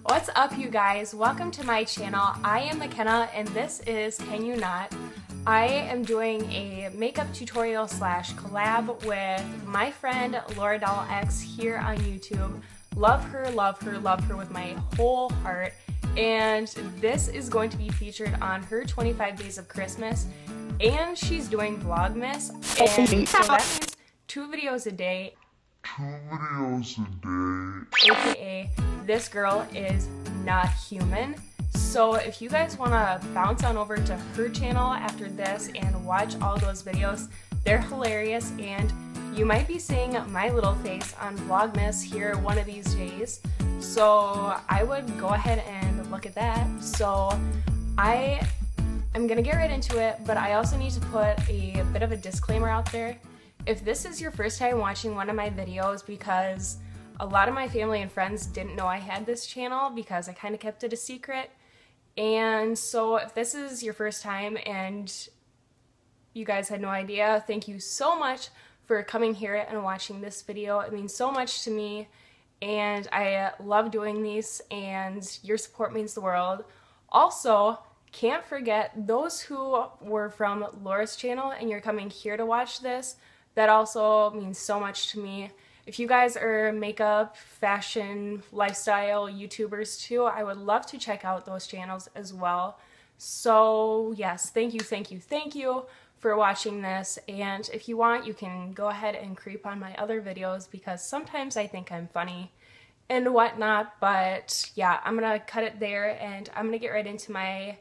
What's up, you guys? Welcome to my channel. I am McKenna and this is Can You Not? I am doing a makeup tutorial slash collab with my friend Laura Doll X here on YouTube. Love her, love her, love her with my whole heart. And this is going to be featured on her 25 Days of Christmas. And she's doing Vlogmas. And so that means 2 videos a day. AKA, this girl is not human. So if you guys want to bounce on over to her channel after this and watch all those videos, they're hilarious and you might be seeing my little face on Vlogmas here one of these days. So I would go ahead and look at that. So I'm gonna get right into it, but I also need to put a bit of a disclaimer out there. If this is your first time watching one of my videos, because a lot of my family and friends didn't know I had this channel because I kind of kept it a secret. And so if this is your first time and you guys had no idea, thank you so much for coming here and watching this video. It means so much to me and I love doing these and your support means the world. Also, can't forget those who were from Laura's channel and you're coming here to watch this. That also means so much to me. If you guys are makeup, fashion, lifestyle YouTubers too, I would love to check out those channels as well. So yes, thank you for watching this. And if you want, you can go ahead and creep on my other videos because sometimes I think I'm funny and whatnot. But yeah, I'm gonna cut it there and I'm gonna get right into my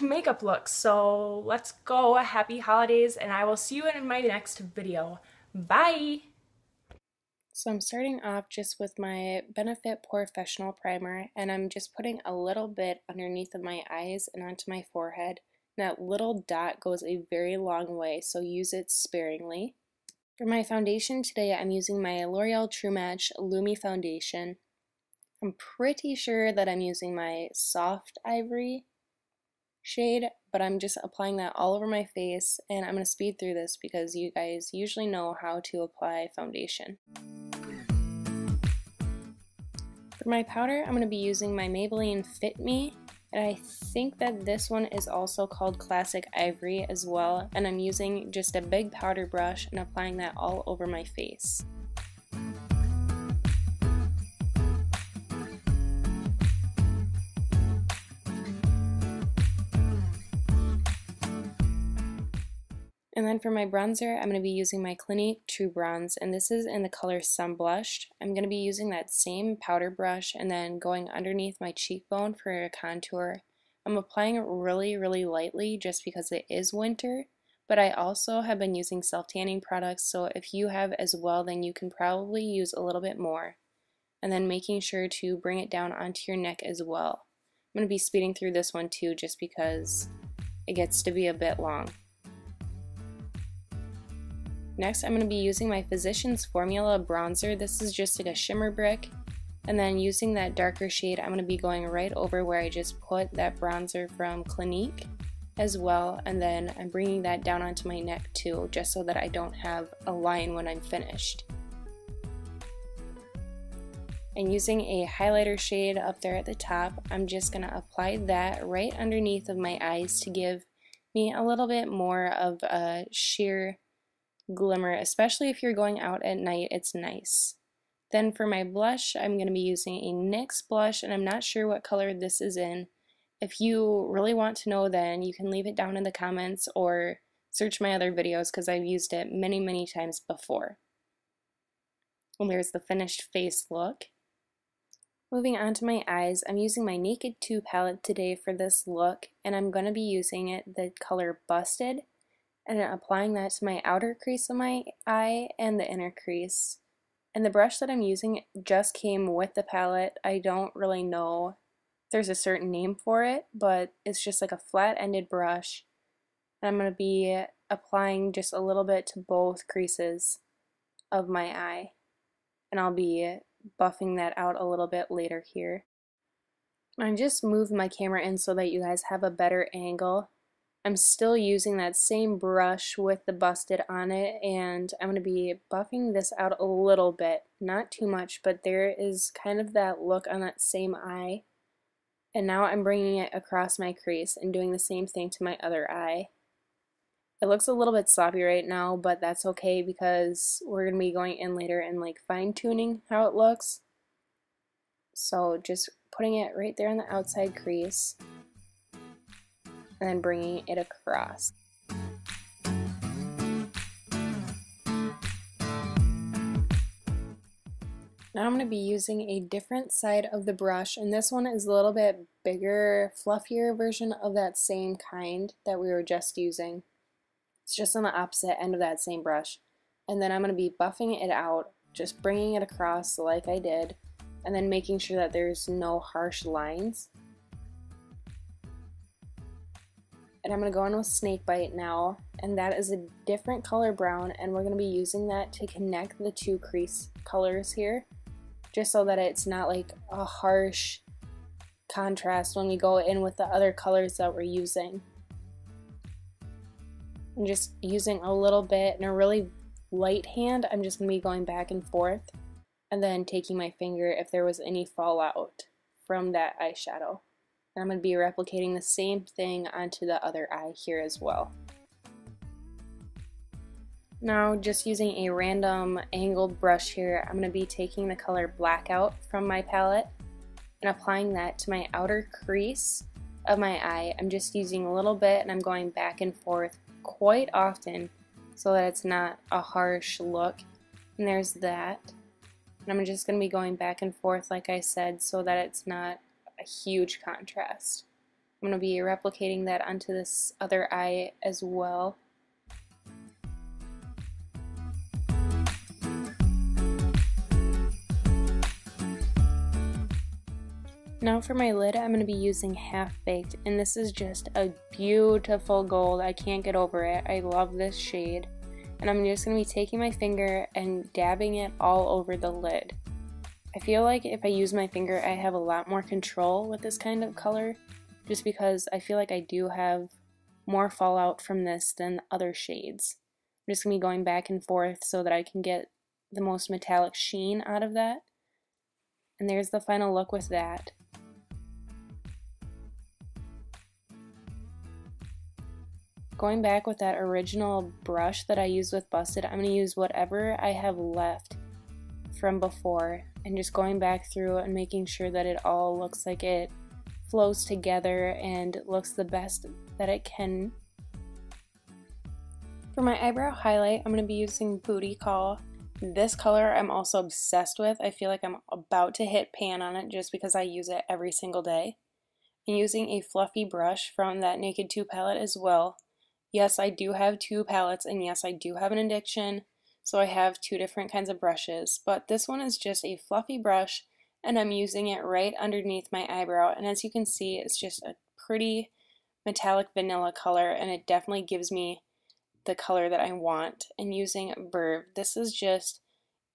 makeup looks. So let's go. Happy holidays and I will see you in my next video. Bye! So I'm starting off just with my Benefit Professional Primer and I'm just putting a little bit underneath of my eyes and onto my forehead. And that little dot goes a very long way, so use it sparingly. For my foundation today, I'm using my L'Oreal True Match Lumi Foundation. I'm pretty sure that I'm using my Soft Ivory shade, but I'm just applying that all over my face and I'm going to speed through this because you guys usually know how to apply foundation. For my powder, I'm going to be using my Maybelline Fit Me, and I think that this one is also called Classic Ivory as well, and I'm using just a big powder brush and applying that all over my face. And then for my bronzer, I'm going to be using my Clinique True Bronze, and this is in the color Sunblushed. I'm going to be using that same powder brush and then going underneath my cheekbone for a contour. I'm applying it really, really lightly just because it is winter, but I also have been using self-tanning products, so if you have as well, then you can probably use a little bit more. And then making sure to bring it down onto your neck as well. I'm going to be speeding through this one too just because it gets to be a bit long. Next, I'm going to be using my Physicians Formula bronzer. This is just like a shimmer brick. And then using that darker shade, I'm going to be going right over where I just put that bronzer from Clinique as well. And then I'm bringing that down onto my neck too, just so that I don't have a line when I'm finished. And using a highlighter shade up there at the top, I'm just going to apply that right underneath of my eyes to give me a little bit more of a sheer glimmer, especially if you're going out at night, it's nice. Then for my blush, I'm going to be using a NYX blush, and I'm not sure what color this is in. If you really want to know, then you can leave it down in the comments or search my other videos because I've used it many, many times before. And there's the finished face look. Moving on to my eyes, I'm using my Naked 2 palette today for this look, and I'm going to be using it the color Busted, and applying that to my outer crease of my eye and the inner crease. And the brush that I'm using just came with the palette. I don't really know if there's a certain name for it, but it's just like a flat-ended brush. And I'm going to be applying just a little bit to both creases of my eye. And I'll be buffing that out a little bit later here. I just moved my camera in so that you guys have a better angle. I'm still using that same brush with the busted on it, and I'm going to be buffing this out a little bit. Not too much, but there is kind of that look on that same eye. And now I'm bringing it across my crease and doing the same thing to my other eye. It looks a little bit sloppy right now, but that's okay because we're going to be going in later and like fine-tuning how it looks. So just putting it right there on the outside crease and then bringing it across. Now I'm going to be using a different side of the brush, and this one is a little bit bigger, fluffier version of that same kind that we were just using. It's just on the opposite end of that same brush. And then I'm going to be buffing it out, just bringing it across like I did, and then making sure that there's no harsh lines. And I'm going to go in with Snakebite now, and that is a different color brown, and we're going to be using that to connect the two crease colors here, just so that it's not like a harsh contrast when we go in with the other colors that we're using. I'm just using a little bit in a really light hand. I'm just going to be going back and forth and then taking my finger if there was any fallout from that eyeshadow. And I'm going to be replicating the same thing onto the other eye here as well. Now, just using a random angled brush here, I'm going to be taking the color Blackout from my palette and applying that to my outer crease of my eye. I'm just using a little bit and I'm going back and forth quite often so that it's not a harsh look. And there's that. And I'm just going to be going back and forth like I said so that it's not a huge contrast. I'm going to be replicating that onto this other eye as well. Now for my lid, I'm going to be using Half Baked, and this is just a beautiful gold. I can't get over it. I love this shade. And I'm just going to be taking my finger and dabbing it all over the lid. I feel like if I use my finger, I have a lot more control with this kind of color, just because I feel like I do have more fallout from this than other shades. I'm just going to be going back and forth so that I can get the most metallic sheen out of that. And there's the final look with that. Going back with that original brush that I used with Busted, I'm going to use whatever I have left from before and just going back through and making sure that it all looks like it flows together and looks the best that it can. For my eyebrow highlight, I'm going to be using Booty Call. This color I'm also obsessed with. I feel like I'm about to hit pan on it just because I use it every single day. I'm using a fluffy brush from that Naked 2 palette as well. Yes, I do have two palettes, and yes, I do have an addiction, so I have two different kinds of brushes, but this one is just a fluffy brush, and I'm using it right underneath my eyebrow, and as you can see, it's just a pretty metallic vanilla color, and it definitely gives me the color that I want. And using Verve, this is just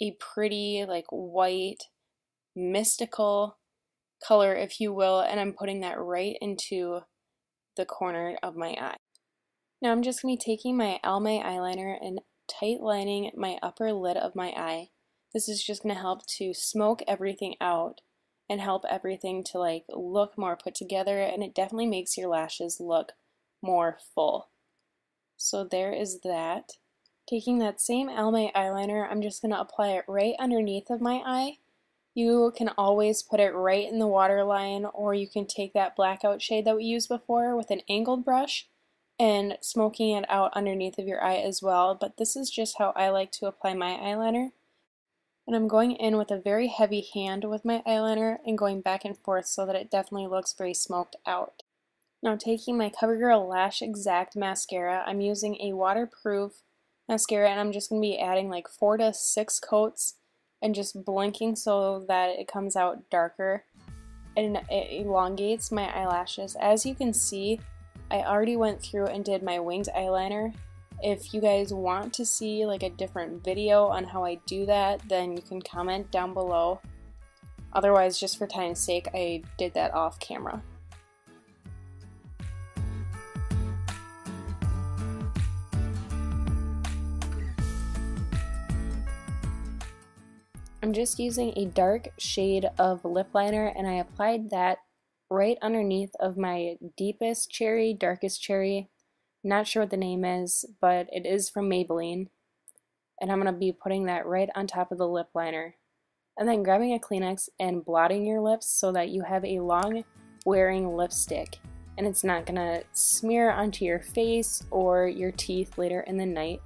a pretty, like, white, mystical color, if you will, and I'm putting that right into the corner of my eye. Now I'm just going to be taking my Almay eyeliner and tight lining my upper lid of my eye. This is just going to help to smoke everything out and help everything to like look more put together, and it definitely makes your lashes look more full. So there is that. Taking that same Almay eyeliner, I'm just going to apply it right underneath of my eye. You can always put it right in the waterline, or you can take that Blackout shade that we used before with an angled brush and smoking it out underneath of your eye as well, but this is just how I like to apply my eyeliner. And I'm going in with a very heavy hand with my eyeliner and going back and forth so that it definitely looks very smoked out. Now taking my CoverGirl Lash Exact mascara, I'm using a waterproof mascara, and I'm just going to be adding like 4 to 6 coats and just blinking so that it comes out darker and it elongates my eyelashes. As you can see, I already went through and did my winged eyeliner. If you guys want to see like a different video on how I do that, then you can comment down below. Otherwise, just for time's sake, I did that off camera. I'm just using a dark shade of lip liner, and I applied that right underneath of my deepest cherry, darkest cherry. Not sure what the name is, but it is from Maybelline. And I'm going to be putting that right on top of the lip liner. And then grabbing a Kleenex and blotting your lips so that you have a long wearing lipstick. And it's not going to smear onto your face or your teeth later in the night.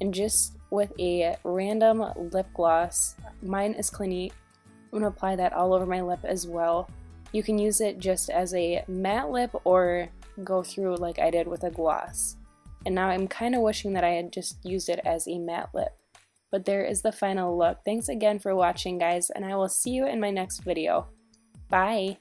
And just with a random lip gloss, mine is Clinique, I'm going to apply that all over my lip as well. You can use it just as a matte lip or go through like I did with a gloss. And now I'm kind of wishing that I had just used it as a matte lip. But there is the final look. Thanks again for watching, guys, and I will see you in my next video. Bye!